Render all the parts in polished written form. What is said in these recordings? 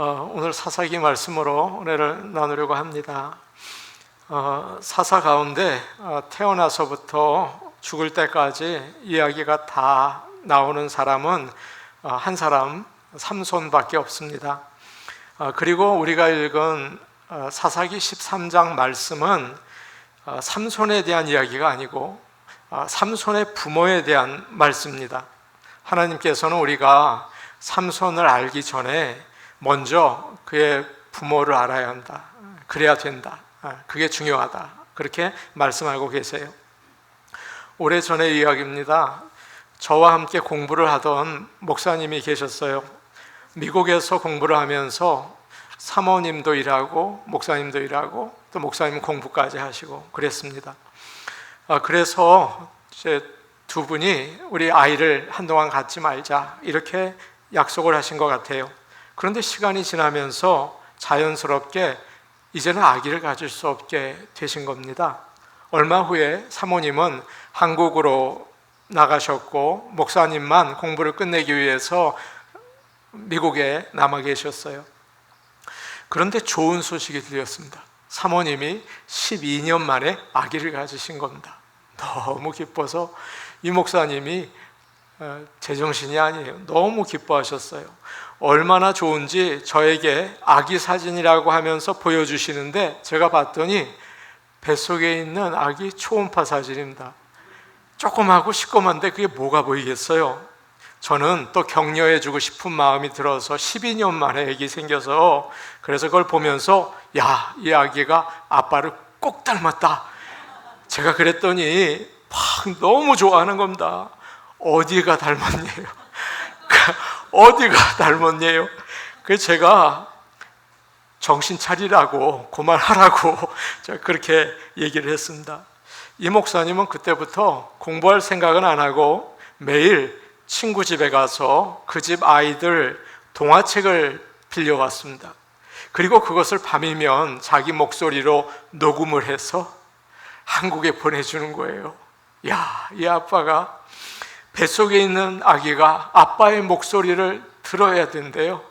오늘 사사기 말씀으로 은혜를 나누려고 합니다. 사사 가운데 태어나서부터 죽을 때까지 이야기가 다 나오는 사람은 한 사람, 삼손밖에 없습니다. 그리고 우리가 읽은 사사기 13장 말씀은 삼손에 대한 이야기가 아니고 삼손의 부모에 대한 말씀입니다. 하나님께서는 우리가 삼손을 알기 전에 먼저 그의 부모를 알아야 한다. 그래야 된다. 그게 중요하다. 그렇게 말씀하고 계세요. 오래전의 이야기입니다. 저와 함께 공부를 하던 목사님이 계셨어요. 미국에서 공부를 하면서 사모님도 일하고 목사님도 일하고 또 목사님 공부까지 하시고 그랬습니다. 그래서 이제 두 분이 우리 아이를 한동안 갖지 말자 이렇게 약속을 하신 것 같아요. 그런데 시간이 지나면서 자연스럽게 이제는 아기를 가질 수 없게 되신 겁니다. 얼마 후에 사모님은 한국으로 나가셨고 목사님만 공부를 끝내기 위해서 미국에 남아 계셨어요. 그런데 좋은 소식이 들렸습니다. 사모님이 12년 만에 아기를 가지신 겁니다. 너무 기뻐서 이 목사님이 제정신이 아니에요. 너무 기뻐하셨어요. 얼마나 좋은지 저에게 아기 사진이라고 하면서 보여주시는데 제가 봤더니 뱃속에 있는 아기 초음파 사진입니다. 조그맣고 시꺼먼데 그게 뭐가 보이겠어요? 저는 또 격려해주고 싶은 마음이 들어서 12년 만에 아기 생겨서 그래서 그걸 보면서 야, 이 아기가 아빠를 꼭 닮았다. 제가 그랬더니 막 너무 좋아하는 겁니다. 어디가 닮았네요. 어디가 닮았네요. 그래서 제가 정신 차리라고 그만하라고 제가 그렇게 얘기를 했습니다. 이 목사님은 그때부터 공부할 생각은 안 하고 매일 친구 집에 가서 그 집 아이들 동화책을 빌려왔습니다. 그리고 그것을 밤이면 자기 목소리로 녹음을 해서 한국에 보내주는 거예요. 야, 이 아빠가 뱃속에 있는 아기가 아빠의 목소리를 들어야 된대요.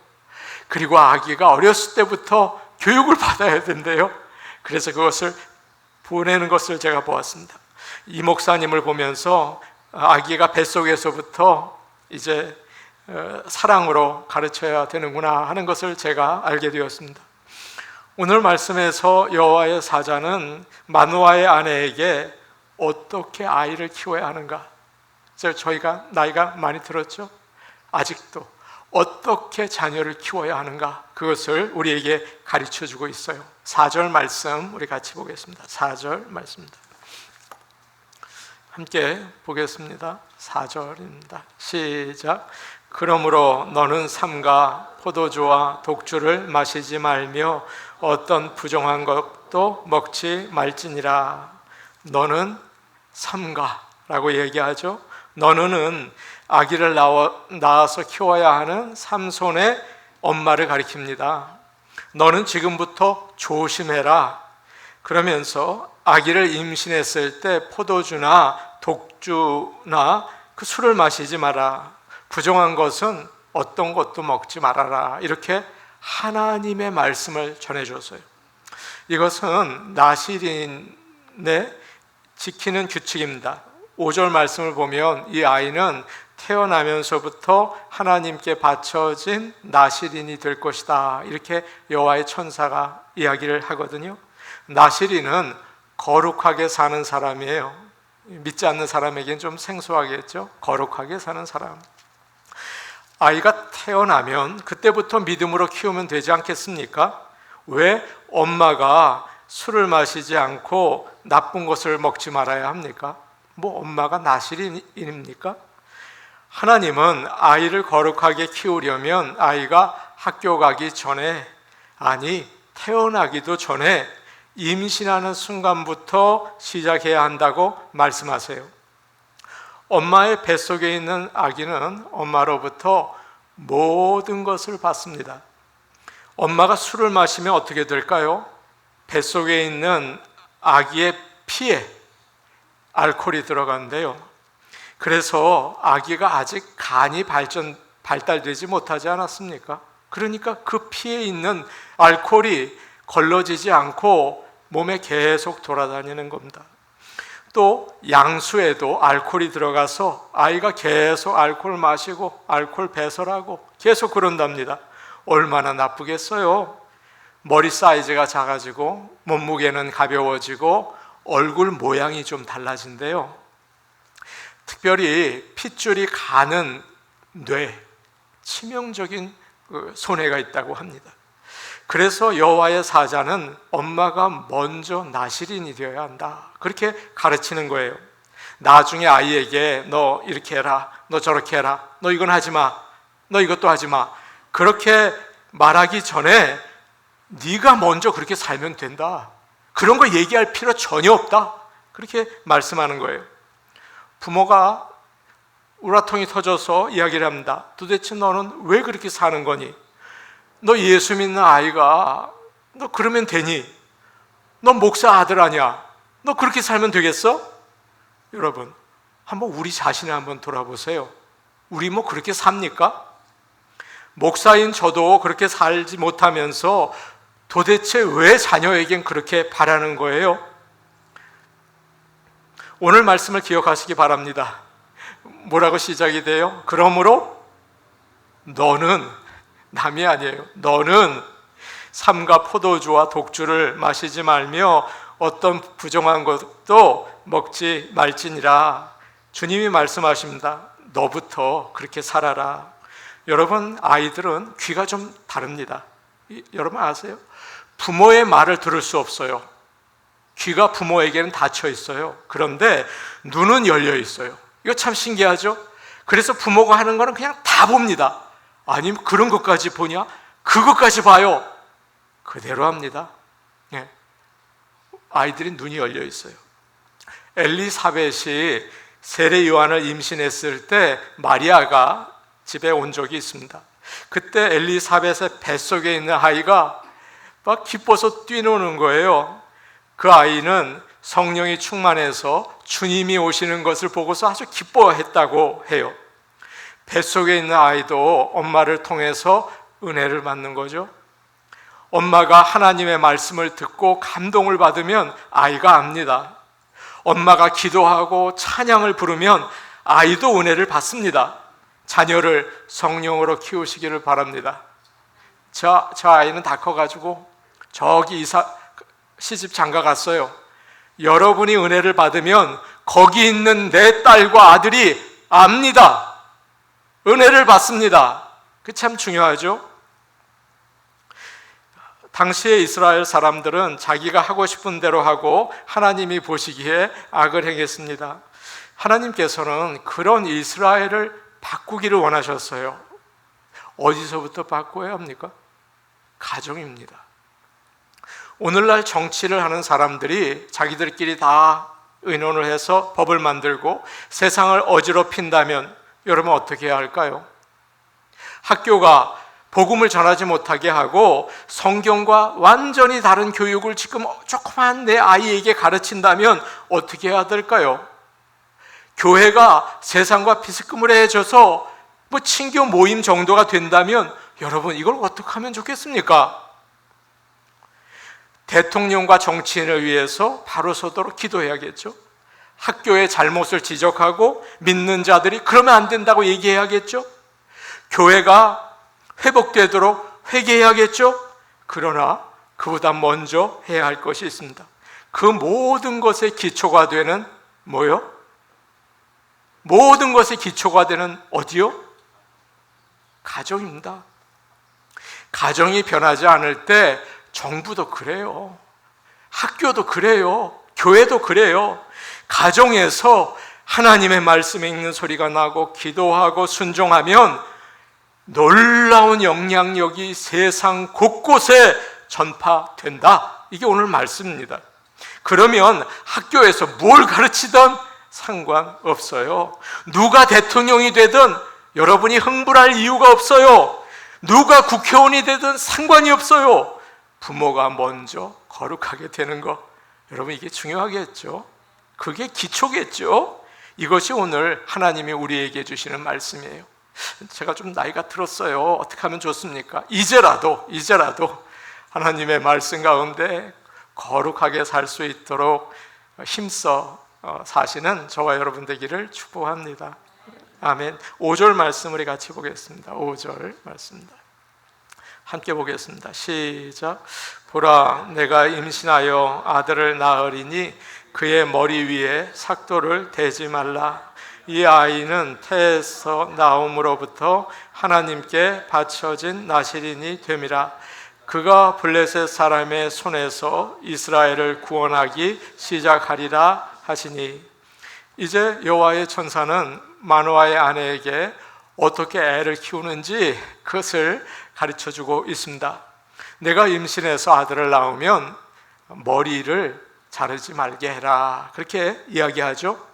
그리고 아기가 어렸을 때부터 교육을 받아야 된대요. 그래서 그것을 보내는 것을 제가 보았습니다. 이 목사님을 보면서 아기가 뱃속에서부터 이제 사랑으로 가르쳐야 되는구나 하는 것을 제가 알게 되었습니다. 오늘 말씀에서 여호와의 사자는 마누아의 아내에게 어떻게 아이를 키워야 하는가? 저희가 나이가 많이 들었죠? 아직도 어떻게 자녀를 키워야 하는가? 그것을 우리에게 가르쳐주고 있어요. 4절 말씀 우리 같이 보겠습니다. 4절 말씀입니다. 함께 보겠습니다. 4절입니다. 시작. 그러므로 너는 삼가 포도주와 독주를 마시지 말며 어떤 부정한 것도 먹지 말지니라. 너는 삼가라고 얘기하죠. 너는 아기를 낳아서 키워야 하는 삼손의 엄마를 가리킵니다. 너는 지금부터 조심해라. 그러면서 아기를 임신했을 때 포도주나 독주나 그 술을 마시지 마라. 부정한 것은 어떤 것도 먹지 말아라. 이렇게 하나님의 말씀을 전해줬어요. 이것은 나실인의 지키는 규칙입니다. 5절 말씀을 보면 이 아이는 태어나면서부터 하나님께 바쳐진 나실인이 될 것이다. 이렇게 여호와의 천사가 이야기를 하거든요. 나실인은 거룩하게 사는 사람이에요. 믿지 않는 사람에게는 좀 생소하겠죠. 거룩하게 사는 사람. 아이가 태어나면 그때부터 믿음으로 키우면 되지 않겠습니까? 왜 엄마가 술을 마시지 않고 나쁜 것을 먹지 말아야 합니까? 뭐 엄마가 나실인입니까? 하나님은 아이를 거룩하게 키우려면 아이가 학교 가기 전에, 아니 태어나기도 전에 임신하는 순간부터 시작해야 한다고 말씀하세요. 엄마의 뱃속에 있는 아기는 엄마로부터 모든 것을 받습니다. 엄마가 술을 마시면 어떻게 될까요? 뱃속에 있는 아기의 피에 알코올이 들어간대요. 그래서 아기가 아직 간이 발달되지 못하지 않았습니까? 그러니까 그 피에 있는 알코올이 걸러지지 않고 몸에 계속 돌아다니는 겁니다. 또 양수에도 알코올이 들어가서 아이가 계속 알코올 마시고 알코올 배설하고 계속 그런답니다. 얼마나 나쁘겠어요. 머리 사이즈가 작아지고 몸무게는 가벼워지고 얼굴 모양이 좀 달라진대요. 특별히 핏줄이 가는 뇌, 치명적인 손해가 있다고 합니다. 그래서 여호와의 사자는 엄마가 먼저 나실인이 되어야 한다, 그렇게 가르치는 거예요. 나중에 아이에게 너 이렇게 해라, 너 저렇게 해라, 너 이건 하지 마, 너 이것도 하지 마, 그렇게 말하기 전에 네가 먼저 그렇게 살면 된다, 그런 거 얘기할 필요 전혀 없다, 그렇게 말씀하는 거예요. 부모가 우라통이 터져서 이야기를 합니다. 도대체 너는 왜 그렇게 사는 거니? 너 예수 믿는 아이가 너 그러면 되니? 너 목사 아들 아니야? 너 그렇게 살면 되겠어? 여러분, 한번 우리 자신을 한번 돌아보세요. 우리 뭐 그렇게 삽니까? 목사인 저도 그렇게 살지 못하면서 도대체 왜 자녀에겐 그렇게 바라는 거예요? 오늘 말씀을 기억하시기 바랍니다. 뭐라고 시작이 돼요? 그러므로 너는, 남이 아니에요, 너는 삼가 포도주와 독주를 마시지 말며 어떤 부정한 것도 먹지 말지니라. 주님이 말씀하십니다. 너부터 그렇게 살아라. 여러분, 아이들은 귀가 좀 다릅니다. 여러분 아세요? 부모의 말을 들을 수 없어요. 귀가 부모에게는 닫혀 있어요. 그런데 눈은 열려 있어요. 이거 참 신기하죠? 그래서 부모가 하는 거는 그냥 다 봅니다. 아니면 그런 것까지 보냐? 그것까지 봐요. 그대로 합니다. 예. 아이들이 눈이 열려 있어요. 엘리사벳이 세례 요한을 임신했을 때 마리아가 집에 온 적이 있습니다. 그때 엘리사벳의 뱃속에 있는 아이가 막 기뻐서 뛰노는 거예요. 그 아이는 성령이 충만해서 주님이 오시는 것을 보고서 아주 기뻐했다고 해요. 뱃속에 있는 아이도 엄마를 통해서 은혜를 받는 거죠. 엄마가 하나님의 말씀을 듣고 감동을 받으면 아이가 압니다. 엄마가 기도하고 찬양을 부르면 아이도 은혜를 받습니다. 자녀를 성령으로 키우시기를 바랍니다. 저 아이는 다 커가지고 저기 시집 장가 갔어요. 여러분이 은혜를 받으면 거기 있는 내 딸과 아들이 압니다. 은혜를 받습니다. 그 참 중요하죠. 당시의 이스라엘 사람들은 자기가 하고 싶은 대로 하고 하나님이 보시기에 악을 행했습니다. 하나님께서는 그런 이스라엘을 바꾸기를 원하셨어요. 어디서부터 바꿔야 합니까? 가정입니다. 오늘날 정치를 하는 사람들이 자기들끼리 다 의논을 해서 법을 만들고 세상을 어지럽힌다면 여러분 어떻게 해야 할까요? 학교가 복음을 전하지 못하게 하고 성경과 완전히 다른 교육을 지금 조그만 내 아이에게 가르친다면 어떻게 해야 될까요? 교회가 세상과 비스무리해져서 뭐 친교 모임 정도가 된다면 여러분 이걸 어떻게 하면 좋겠습니까? 대통령과 정치인을 위해서 바로 서도록 기도해야겠죠. 학교의 잘못을 지적하고 믿는 자들이 그러면 안 된다고 얘기해야겠죠. 교회가 회복되도록 회개해야겠죠. 그러나 그보다 먼저 해야 할 것이 있습니다. 그 모든 것의 기초가 되는 뭐요? 모든 것의 기초가 되는 어디요? 가정입니다. 가정이 변하지 않을 때 정부도 그래요. 학교도 그래요. 교회도 그래요. 가정에서 하나님의 말씀에 읽는 소리가 나고 기도하고 순종하면 놀라운 영향력이 세상 곳곳에 전파된다. 이게 오늘 말씀입니다. 그러면 학교에서 뭘 가르치든 상관없어요. 누가 대통령이 되든 여러분이 흥분할 이유가 없어요. 누가 국회의원이 되든 상관이 없어요. 부모가 먼저 거룩하게 되는 것, 여러분 이게 중요하겠죠. 그게 기초겠죠. 이것이 오늘 하나님이 우리에게 주시는 말씀이에요. 제가 좀 나이가 들었어요. 어떻게 하면 좋습니까? 이제라도 하나님의 말씀 가운데 거룩하게 살 수 있도록 힘써 사시는 저와 여러분 되기를 축복합니다. 아멘. 5절 말씀 우리 같이 보겠습니다. 5절 말씀입니다. 함께 보겠습니다. 시작. 보라, 내가 임신하여 아들을 낳으리니 그의 머리 위에 삭도를 대지 말라. 이 아이는 태에서 나옴으로부터 하나님께 바쳐진 나실인이 됨이라. 그가 블레셋 사람의 손에서 이스라엘을 구원하기 시작하리라 하시니. 이제 여호와의 천사는 마노아의 아내에게 어떻게 애를 키우는지 그것을 가르쳐주고 있습니다. 내가 임신해서 아들을 낳으면 머리를 자르지 말게 해라, 그렇게 이야기하죠.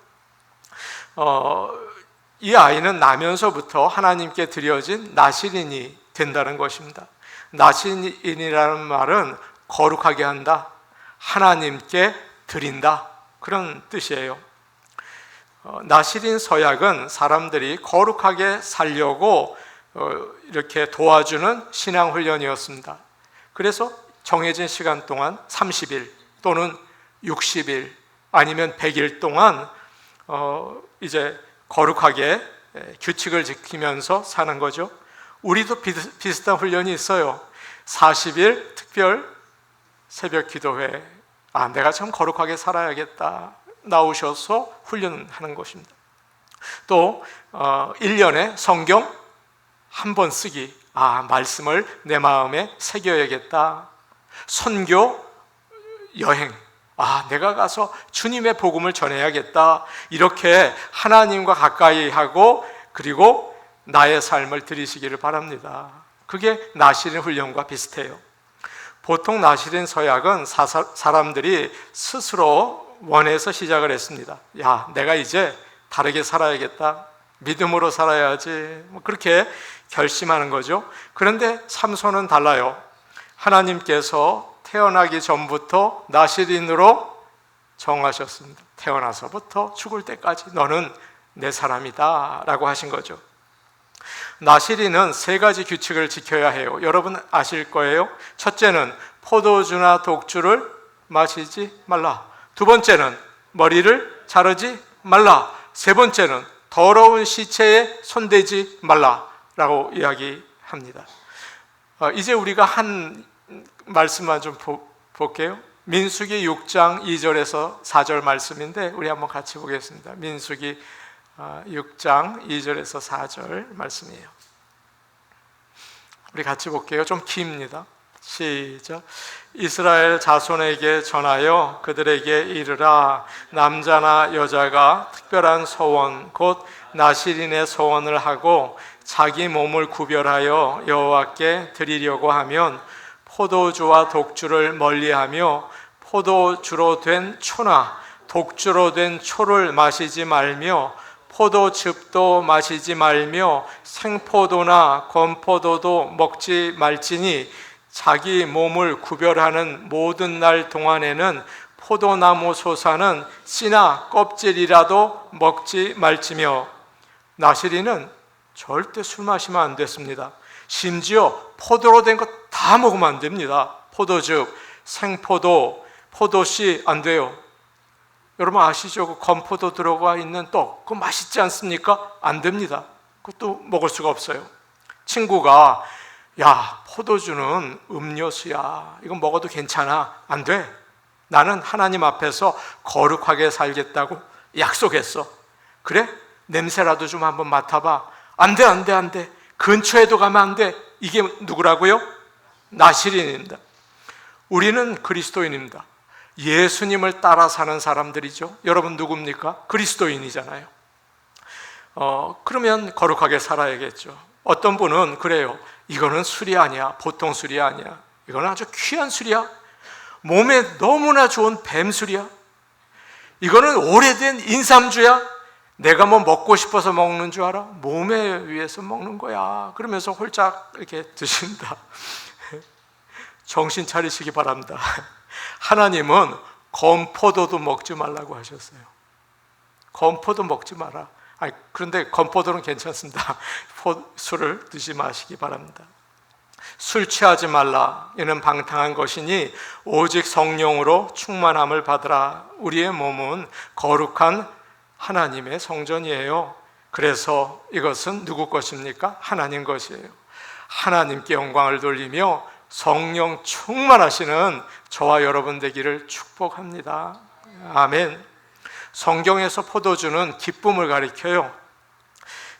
이 아이는 나면서부터 하나님께 드려진 나실인이 된다는 것입니다. 나실인이라는 말은 거룩하게 한다, 하나님께 드린다, 그런 뜻이에요. 나실인 서약은 사람들이 거룩하게 살려고 이렇게 도와주는 신앙훈련이었습니다. 그래서 정해진 시간 동안 30일 또는 60일 아니면 100일 동안 이제 거룩하게 규칙을 지키면서 사는 거죠. 우리도 비슷한 훈련이 있어요. 40일 특별 새벽 기도회. 내가 참 거룩하게 살아야겠다, 나오셔서 훈련하는 것입니다. 또 1년에 성경 한 번 쓰기. 말씀을 내 마음에 새겨야겠다. 선교 여행. 내가 가서 주님의 복음을 전해야겠다. 이렇게 하나님과 가까이 하고 그리고 나의 삶을 들이시기를 바랍니다. 그게 나실인 훈련과 비슷해요. 보통 나실인 서약은 사람들이 스스로 원해서 시작을 했습니다. 내가 이제 다르게 살아야겠다, 믿음으로 살아야지, 그렇게 결심하는 거죠. 그런데 삼손은 달라요. 하나님께서 태어나기 전부터 나실인으로 정하셨습니다. 태어나서부터 죽을 때까지 너는 내 사람이다 라고 하신 거죠. 나실인은 3가지 규칙을 지켜야 해요. 여러분 아실 거예요. 첫째는 포도주나 독주를 마시지 말라. 2번째는 머리를 자르지 말라. 3번째는 더러운 시체에 손대지 말라라고 이야기합니다. 이제 우리가 한 말씀만 좀 볼게요. 민수기 6장 2절에서 4절 말씀인데 우리 한번 같이 보겠습니다. 민수기 6장 2절에서 4절 말씀이에요. 우리 같이 볼게요. 좀 깁니다. 시작. 이스라엘 자손에게 전하여 그들에게 이르라. 남자나 여자가 특별한 소원 곧 나실인의 소원을 하고 자기 몸을 구별하여 여호와께 드리려고 하면 포도주와 독주를 멀리하며 포도주로 된 초나 독주로 된 초를 마시지 말며 포도즙도 마시지 말며 생포도나 건포도도 먹지 말지니 자기 몸을 구별하는 모든 날 동안에는 포도나무 솟아는 씨나 껍질이라도 먹지 말지며. 나실인은 절대 술 마시면 안 됐습니다. 심지어 포도로 된 것 다 먹으면 안 됩니다. 포도즙, 생포도, 포도씨 안 돼요. 여러분 아시죠? 그 건포도 들어가 있는 떡, 그거 맛있지 않습니까? 안 됩니다. 그것도 먹을 수가 없어요. 친구가 포도주는 음료수야, 이건 먹어도 괜찮아. 안 돼. 나는 하나님 앞에서 거룩하게 살겠다고 약속했어. 그래? 냄새라도 좀 한번 맡아봐. 안 돼. 근처에도 가면 안 돼. 이게 누구라고요? 나실인입니다. 우리는 그리스도인입니다. 예수님을 따라 사는 사람들이죠. 여러분 누굽니까? 그리스도인이잖아요. 그러면 거룩하게 살아야겠죠. 어떤 분은 그래요. 이거는 술이 아니야. 보통 술이 아니야. 이거는 아주 귀한 술이야. 몸에 너무나 좋은 뱀술이야. 이거는 오래된 인삼주야. 내가 뭐 먹고 싶어서 먹는 줄 알아? 몸에 위해서 먹는 거야. 그러면서 홀짝 이렇게 드신다. 정신 차리시기 바랍니다. 하나님은 건포도도 먹지 말라고 하셨어요. 건포도 먹지 마라. 그런데 건포도는 괜찮습니다. 술을 드시지 마시기 바랍니다. 술 취하지 말라. 이는 방탕한 것이니 오직 성령으로 충만함을 받으라. 우리의 몸은 거룩한 하나님의 성전이에요. 그래서 이것은 누구 것입니까? 하나님 것이에요. 하나님께 영광을 돌리며 성령 충만하시는 저와 여러분 되기를 축복합니다. 아멘. 성경에서 포도주는 기쁨을 가리켜요.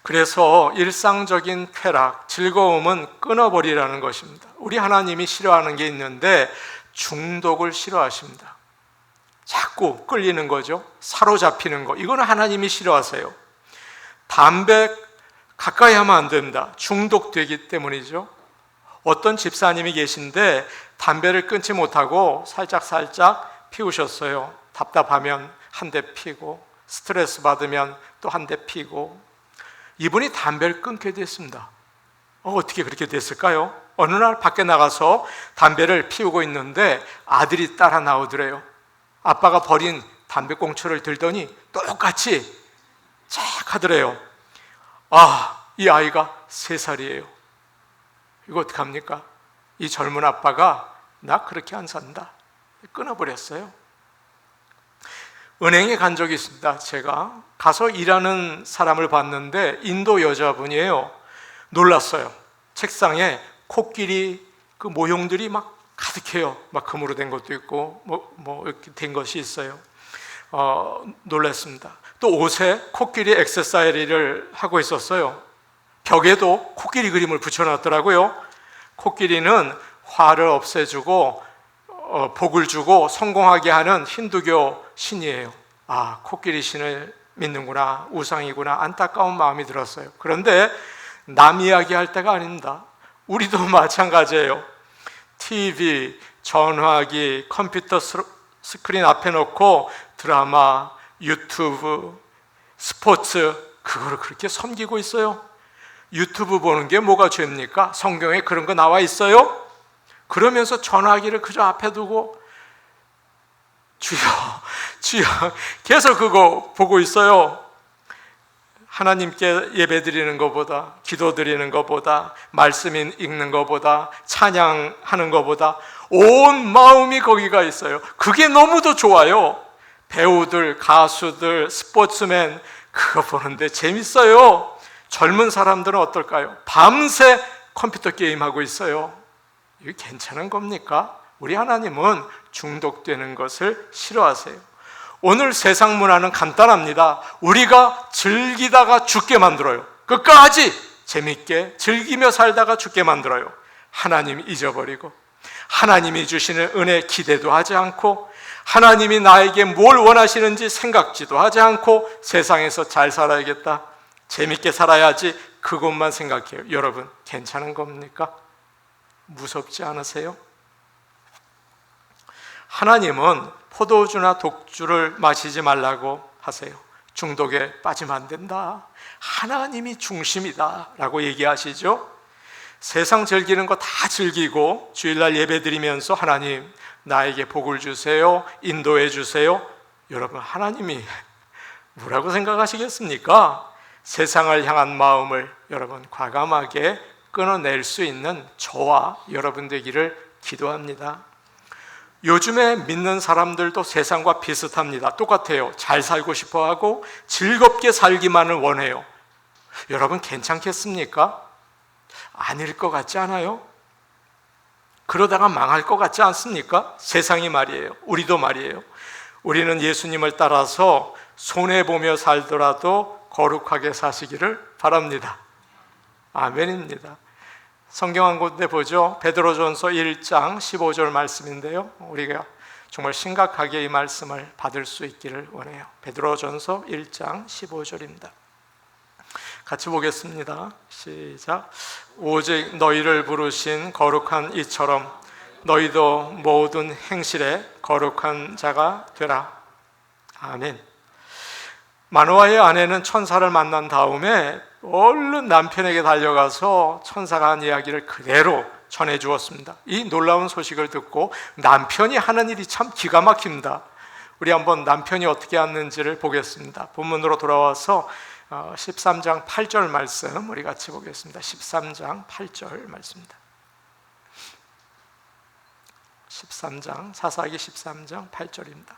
그래서 일상적인 쾌락, 즐거움은 끊어버리라는 것입니다. 우리 하나님이 싫어하는 게 있는데 중독을 싫어하십니다. 자꾸 끌리는 거죠. 사로잡히는 거. 이거는 하나님이 싫어하세요. 담배 가까이 하면 안 됩니다. 중독되기 때문이죠. 어떤 집사님이 계신데 담배를 끊지 못하고 살짝 피우셨어요. 답답하면 한 대 피고, 스트레스 받으면 또 한 대 피고, 이분이 담배를 끊게 됐습니다. 어떻게 그렇게 됐을까요? 어느 날 밖에 나가서 담배를 피우고 있는데 아들이 따라 나오더래요. 아빠가 버린 담배꽁초를 들더니 똑같이 쫙 하더래요. 이 아이가 3살이에요. 이거 어떡합니까? 이 젊은 아빠가 나 그렇게 안 산다. 끊어버렸어요. 은행에 간 적이 있습니다. 제가 가서 일하는 사람을 봤는데 인도 여자분이에요. 놀랐어요. 책상에 코끼리 그 모형들이 막 가득해요. 막 금으로 된 것도 있고 뭐 이렇게 된 것이 있어요. 놀랐습니다. 또 옷에 코끼리 액세서리를 하고 있었어요. 벽에도 코끼리 그림을 붙여놨더라고요. 코끼리는 화를 없애주고 복을 주고 성공하게 하는 힌두교 신이에요. 코끼리 신을 믿는구나, 우상이구나, 안타까운 마음이 들었어요. 그런데 남 이야기할 때가 아닙니다. 우리도 마찬가지예요. TV, 전화기, 컴퓨터 스크린 앞에 놓고 드라마, 유튜브, 스포츠 그거를 그렇게 섬기고 있어요. 유튜브 보는 게 뭐가 죄입니까? 성경에 그런 거 나와 있어요? 그러면서 전화기를 그저 앞에 두고 주여 계속 그거 보고 있어요. 하나님께 예배드리는 것보다, 기도드리는 것보다, 말씀 읽는 것보다, 찬양하는 것보다 온 마음이 거기가 있어요. 그게 너무도 좋아요. 배우들, 가수들, 스포츠맨 그거 보는데 재밌어요. 젊은 사람들은 어떨까요? 밤새 컴퓨터 게임하고 있어요. 이게 괜찮은 겁니까? 우리 하나님은 중독되는 것을 싫어하세요. 오늘 세상 문화는 간단합니다. 우리가 즐기다가 죽게 만들어요. 끝까지 재밌게 즐기며 살다가 죽게 만들어요. 하나님 잊어버리고 하나님이 주시는 은혜 기대도 하지 않고 하나님이 나에게 뭘 원하시는지 생각지도 하지 않고 세상에서 잘 살아야겠다, 재밌게 살아야지, 그것만 생각해요. 여러분 괜찮은 겁니까? 무섭지 않으세요? 하나님은 포도주나 독주를 마시지 말라고 하세요. 중독에 빠지면 안 된다. 하나님이 중심이다 라고 얘기하시죠. 세상 즐기는 거 다 즐기고 주일날 예배 드리면서 하나님 나에게 복을 주세요, 인도해 주세요. 여러분 하나님이 뭐라고 생각하시겠습니까? 세상을 향한 마음을 여러분 과감하게 끊어낼 수 있는 저와 여러분 되기를 기도합니다. 요즘에 믿는 사람들도 세상과 비슷합니다. 똑같아요. 잘 살고 싶어 하고 즐겁게 살기만을 원해요. 여러분 괜찮겠습니까? 아닐 것 같지 않아요? 그러다가 망할 것 같지 않습니까? 세상이 말이에요. 우리도 말이에요. 우리는 예수님을 따라서 손해보며 살더라도 거룩하게 사시기를 바랍니다. 아멘입니다. 성경 한 군데 보죠. 베드로전서 1장 15절 말씀인데요. 우리가 정말 심각하게 이 말씀을 받을 수 있기를 원해요. 베드로전서 1장 15절입니다. 같이 보겠습니다. 시작. 오직 너희를 부르신 거룩한 이처럼 너희도 모든 행실에 거룩한 자가 되라. 아멘. 마노아의 아내는 천사를 만난 다음에 얼른 남편에게 달려가서 천사가 한 이야기를 그대로 전해 주었습니다. 이 놀라운 소식을 듣고 남편이 하는 일이 참 기가 막힙니다. 우리 한번 남편이 어떻게 하는지를 보겠습니다. 본문으로 돌아와서 13장 8절 말씀 우리 같이 보겠습니다. 13장 8절 말씀입니다. 13장, 사사기 13장 8절입니다.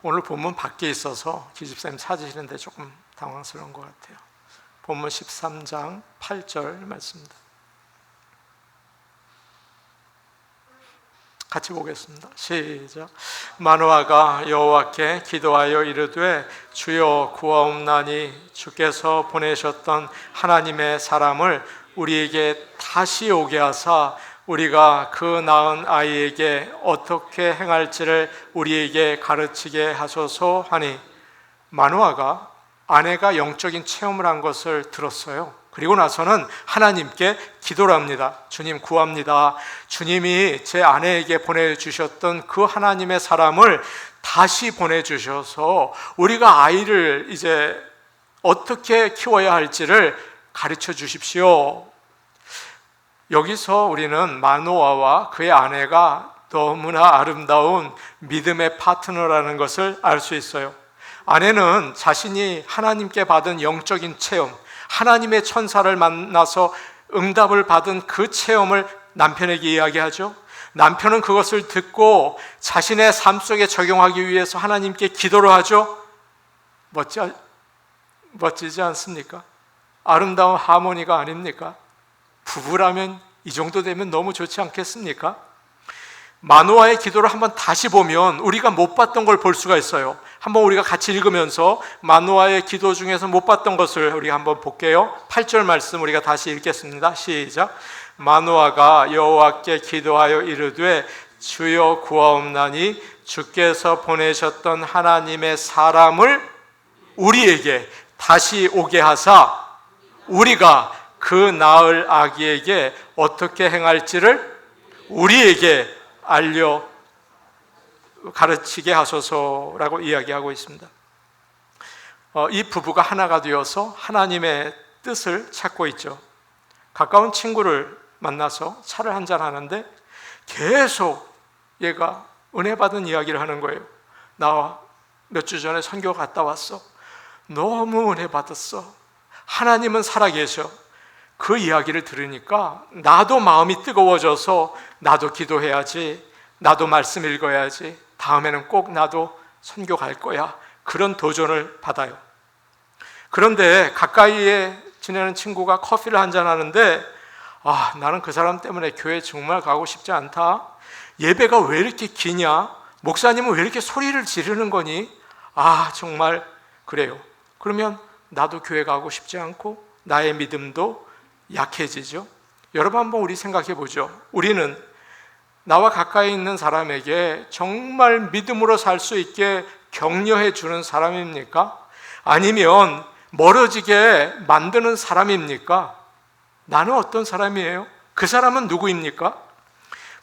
오늘 본문 밖에 있어서 기집쌤 찾으시는데 조금 당황스러운 것 같아요. 본문 13장 8절 말씀입니다. 같이 보겠습니다. 시작. 마노아가 여호와께 기도하여 이르되 주여 구하옵나니 주께서 보내셨던 하나님의 사람을 우리에게 다시 오게 하사 우리가 그 낳은 아이에게 어떻게 행할지를 우리에게 가르치게 하소서 하니, 마노아가 아내가 영적인 체험을 한 것을 들었어요. 그리고 나서는 하나님께 기도를 합니다. 주님 구합니다. 주님이 제 아내에게 보내주셨던 그 하나님의 사람을 다시 보내주셔서 우리가 아이를 이제 어떻게 키워야 할지를 가르쳐 주십시오. 여기서 우리는 마노아와 그의 아내가 너무나 아름다운 믿음의 파트너라는 것을 알 수 있어요. 아내는 자신이 하나님께 받은 영적인 체험, 하나님의 천사를 만나서 응답을 받은 그 체험을 남편에게 이야기하죠. 남편은 그것을 듣고 자신의 삶 속에 적용하기 위해서 하나님께 기도를 하죠. 멋지지 않습니까? 아름다운 하모니가 아닙니까? 부부라면 이 정도 되면 너무 좋지 않겠습니까? 마노아의 기도를 한번 다시 보면 우리가 못 봤던 걸 볼 수가 있어요. 한번 우리가 같이 읽으면서 마노아의 기도 중에서 못 봤던 것을 우리가 한번 볼게요. 8절 말씀 우리가 다시 읽겠습니다. 시작. 마노아가 여호와께 기도하여 이르되 주여 구하옵나니 주께서 보내셨던 하나님의 사람을 우리에게 다시 오게 하사 우리가 그 낳을 아기에게 어떻게 행할지를 우리에게 알려 가르치게 하소서라고 이야기하고 있습니다. 이 부부가 하나가 되어서 하나님의 뜻을 찾고 있죠. 가까운 친구를 만나서 차를 한잔 하는데 계속 얘가 은혜 받은 이야기를 하는 거예요. 나 몇 주 전에 선교 갔다 왔어. 너무 은혜 받았어. 하나님은 살아계셔. 그 이야기를 들으니까 나도 마음이 뜨거워져서 나도 기도해야지, 나도 말씀 읽어야지, 다음에는 꼭 나도 선교 갈 거야. 그런 도전을 받아요. 그런데 가까이에 지내는 친구가 커피를 한잔 하는데 나는 그 사람 때문에 교회 정말 가고 싶지 않다. 예배가 왜 이렇게 기냐? 목사님은 왜 이렇게 소리를 지르는 거니? 정말 그래요. 그러면 나도 교회 가고 싶지 않고 나의 믿음도 약해지죠. 여러분 한번 우리 생각해 보죠. 우리는 나와 가까이 있는 사람에게 정말 믿음으로 살 수 있게 격려해 주는 사람입니까? 아니면 멀어지게 만드는 사람입니까? 나는 어떤 사람이에요? 그 사람은 누구입니까?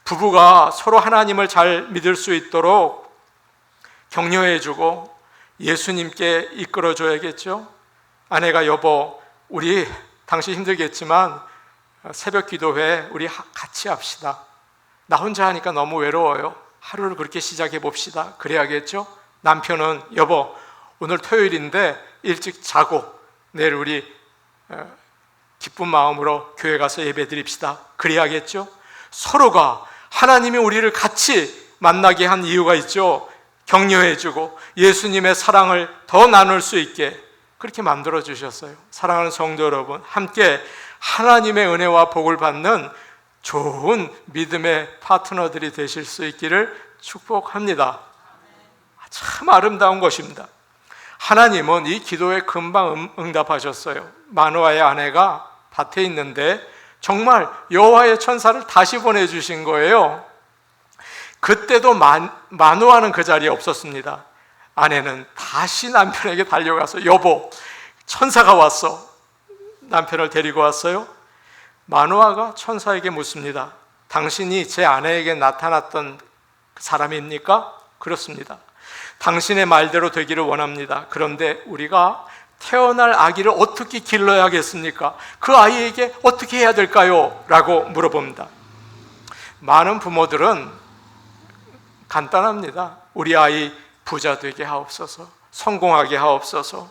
부부가 서로 하나님을 잘 믿을 수 있도록 격려해 주고 예수님께 이끌어 줘야겠죠. 아내가 여보, 우리 당신 힘들겠지만 새벽 기도회 우리 같이 합시다. 나 혼자 하니까 너무 외로워요. 하루를 그렇게 시작해 봅시다. 그래야겠죠? 남편은 여보, 오늘 토요일인데 일찍 자고 내일 우리 기쁜 마음으로 교회 가서 예배 드립시다. 그래야겠죠? 서로가 하나님이 우리를 같이 만나게 한 이유가 있죠. 격려해주고 예수님의 사랑을 더 나눌 수 있게 그렇게 만들어 주셨어요. 사랑하는 성도 여러분, 함께 하나님의 은혜와 복을 받는 좋은 믿음의 파트너들이 되실 수 있기를 축복합니다. 참 아름다운 것입니다. 하나님은 이 기도에 금방 응답하셨어요. 마노아의 아내가 밭에 있는데 정말 여호와의 천사를 다시 보내주신 거예요. 그때도 마노아는 그 자리에 없었습니다. 아내는 다시 남편에게 달려가서 여보, 천사가 왔어. 남편을 데리고 왔어요. 마노아가 천사에게 묻습니다. 당신이 제 아내에게 나타났던 사람입니까? 그렇습니다. 당신의 말대로 되기를 원합니다. 그런데 우리가 태어날 아기를 어떻게 길러야겠습니까? 그 아이에게 어떻게 해야 될까요? 라고 물어봅니다. 많은 부모들은 간단합니다. 우리 아이 부자 되게 하옵소서, 성공하게 하옵소서,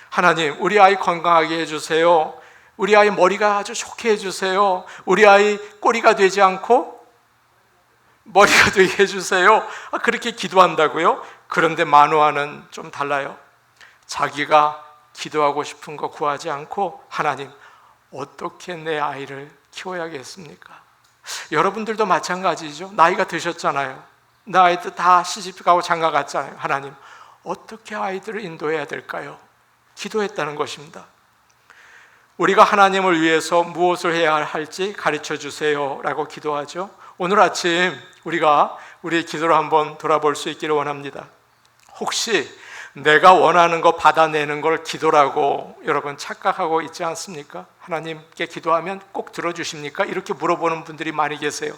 하나님 우리 아이 건강하게 해주세요, 우리 아이 머리가 아주 좋게 해주세요, 우리 아이 꼬리가 되지 않고 머리가 되게 해주세요. 그렇게 기도한다고요? 그런데 만화는 좀 달라요. 자기가 기도하고 싶은 거 구하지 않고 하나님 어떻게 내 아이를 키워야겠습니까? 여러분들도 마찬가지죠. 나이가 드셨잖아요. 나이도 다 시집가고 장가 갔잖아요. 하나님 어떻게 아이들을 인도해야 될까요? 기도했다는 것입니다. 우리가 하나님을 위해서 무엇을 해야 할지 가르쳐 주세요 라고 기도하죠. 오늘 아침 우리가 우리의 기도를 한번 돌아볼 수 있기를 원합니다. 혹시 내가 원하는 거 받아내는 걸 기도라고 여러분 착각하고 있지 않습니까? 하나님께 기도하면 꼭 들어주십니까? 이렇게 물어보는 분들이 많이 계세요.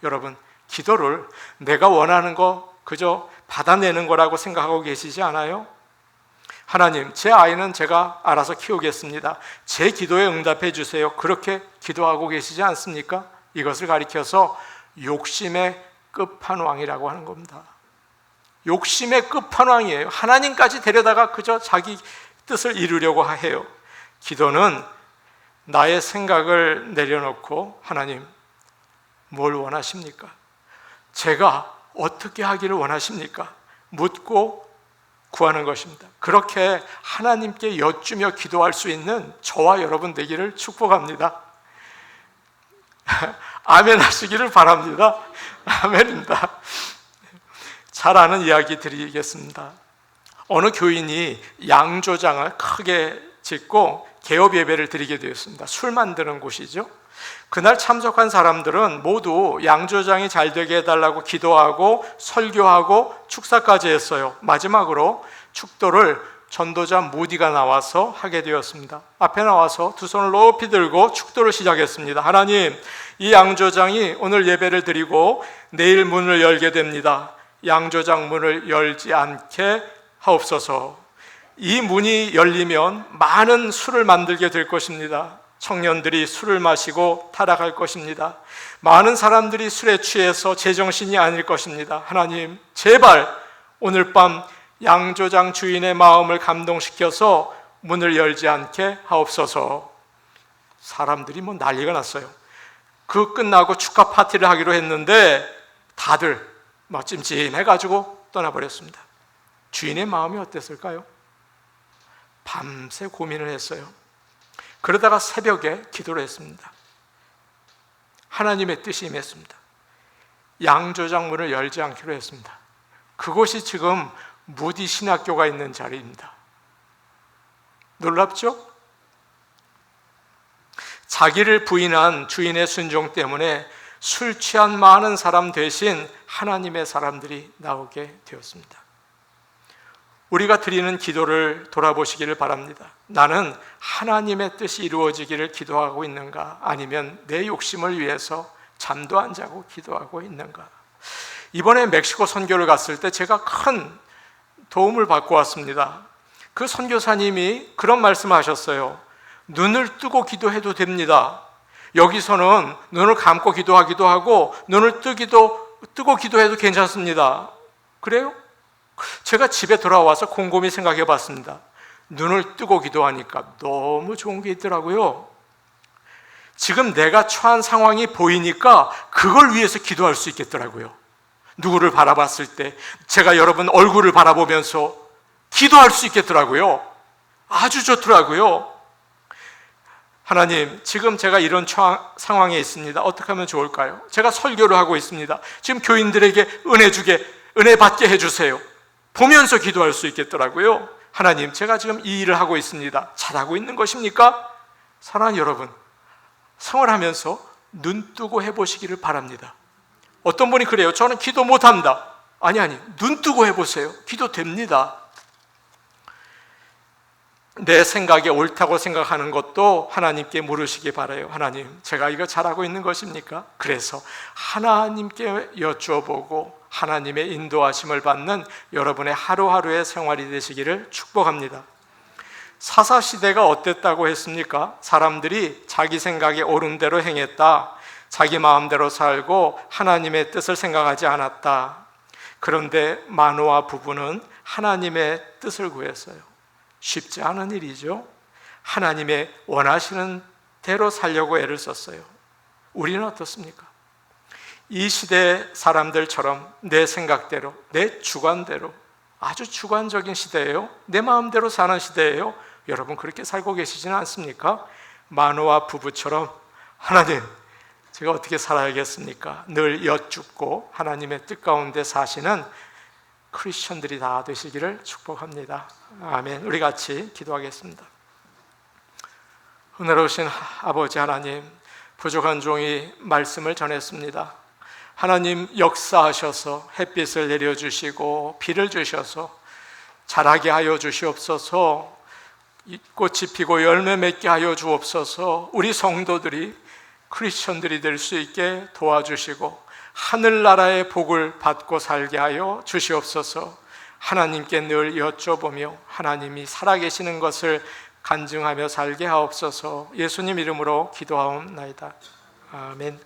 여러분, 기도를 내가 원하는 거 그저 받아내는 거라고 생각하고 계시지 않아요? 하나님, 제 아이는 제가 알아서 키우겠습니다, 제 기도에 응답해 주세요, 그렇게 기도하고 계시지 않습니까? 이것을 가리켜서 욕심의 끝판왕이라고 하는 겁니다. 욕심의 끝판왕이에요. 하나님까지 데려다가 그저 자기 뜻을 이루려고 해요. 기도는 나의 생각을 내려놓고 하나님 뭘 원하십니까? 제가 어떻게 하기를 원하십니까? 묻고 구하는 것입니다. 그렇게 하나님께 여쭈며 기도할 수 있는 저와 여러분 되기를 축복합니다. 아멘 하시기를 바랍니다. 아멘입니다. 잘 아는 이야기 드리겠습니다. 어느 교인이 양조장을 크게 짓고 개업 예배를 드리게 되었습니다. 술 만드는 곳이죠. 그날 참석한 사람들은 모두 양조장이 잘 되게 해달라고 기도하고 설교하고 축사까지 했어요. 마지막으로 축도를 전도자 무디가 나와서 하게 되었습니다. 앞에 나와서 두 손을 높이 들고 축도를 시작했습니다. 하나님, 이 양조장이 오늘 예배를 드리고 내일 문을 열게 됩니다. 양조장 문을 열지 않게 하옵소서. 이 문이 열리면 많은 술을 만들게 될 것입니다. 청년들이 술을 마시고 타락할 것입니다. 많은 사람들이 술에 취해서 제정신이 아닐 것입니다. 하나님, 제발 오늘 밤 양조장 주인의 마음을 감동시켜서 문을 열지 않게 하옵소서. 사람들이 난리가 났어요. 그 끝나고 축하 파티를 하기로 했는데 다들 찜찜해가지고 떠나버렸습니다. 주인의 마음이 어땠을까요? 밤새 고민을 했어요. 그러다가 새벽에 기도를 했습니다. 하나님의 뜻이 임했습니다. 양조장 문을 열지 않기로 했습니다. 그곳이 지금 무디 신학교가 있는 자리입니다. 놀랍죠? 자기를 부인한 주인의 순종 때문에 술 취한 많은 사람 대신 하나님의 사람들이 나오게 되었습니다. 우리가 드리는 기도를 돌아보시기를 바랍니다. 나는 하나님의 뜻이 이루어지기를 기도하고 있는가? 아니면 내 욕심을 위해서 잠도 안 자고 기도하고 있는가? 이번에 멕시코 선교를 갔을 때 제가 큰 도움을 받고 왔습니다. 그 선교사님이 그런 말씀을 하셨어요. 눈을 뜨고 기도해도 됩니다. 여기서는 눈을 감고 기도하기도 하고 눈을 뜨고 기도해도 괜찮습니다. 그래요? 제가 집에 돌아와서 곰곰이 생각해 봤습니다. 눈을 뜨고 기도하니까 너무 좋은 게 있더라고요. 지금 내가 처한 상황이 보이니까 그걸 위해서 기도할 수 있겠더라고요. 누구를 바라봤을 때 제가 여러분 얼굴을 바라보면서 기도할 수 있겠더라고요. 아주 좋더라고요. 하나님, 지금 제가 이런 상황에 있습니다. 어떻게 하면 좋을까요? 제가 설교를 하고 있습니다. 지금 교인들에게 은혜 받게 해주세요. 보면서 기도할 수 있겠더라고요. 하나님, 제가 지금 이 일을 하고 있습니다. 잘하고 있는 것입니까? 사랑하는 여러분, 생활하면서 눈 뜨고 해보시기를 바랍니다. 어떤 분이 그래요. 저는 기도 못합니다. 아니, 눈 뜨고 해보세요. 기도됩니다. 내 생각에 옳다고 생각하는 것도 하나님께 물으시기 바라요. 하나님, 제가 이거 잘하고 있는 것입니까? 그래서 하나님께 여쭈어보고 하나님의 인도하심을 받는 여러분의 하루하루의 생활이 되시기를 축복합니다. 사사시대가 어땠다고 했습니까? 사람들이 자기 생각에 옳은 대로 행했다. 자기 마음대로 살고 하나님의 뜻을 생각하지 않았다. 그런데 마노아 부부는 하나님의 뜻을 구했어요. 쉽지 않은 일이죠. 하나님의 원하시는 대로 살려고 애를 썼어요. 우리는 어떻습니까? 이 시대 사람들처럼 내 생각대로, 내 주관대로, 아주 주관적인 시대예요. 내 마음대로 사는 시대예요. 여러분 그렇게 살고 계시지는 않습니까? 마노아 부부처럼 하나님, 제가 어떻게 살아야겠습니까? 늘 여쭙고 하나님의 뜻 가운데 사시는 크리스천들이 다 되시기를 축복합니다. 아멘. 우리 같이 기도하겠습니다. 은혜로우신 아버지 하나님, 부족한 종이 말씀을 전했습니다. 하나님 역사하셔서 햇빛을 내려주시고 비를 주셔서 자라게 하여 주시옵소서. 꽃이 피고 열매 맺게 하여 주옵소서. 우리 성도들이 크리스천들이 될 수 있게 도와주시고 하늘나라의 복을 받고 살게 하여 주시옵소서. 하나님께 늘 여쭤보며 하나님이 살아계시는 것을 간증하며 살게 하옵소서. 예수님 이름으로 기도하옵나이다. 아멘.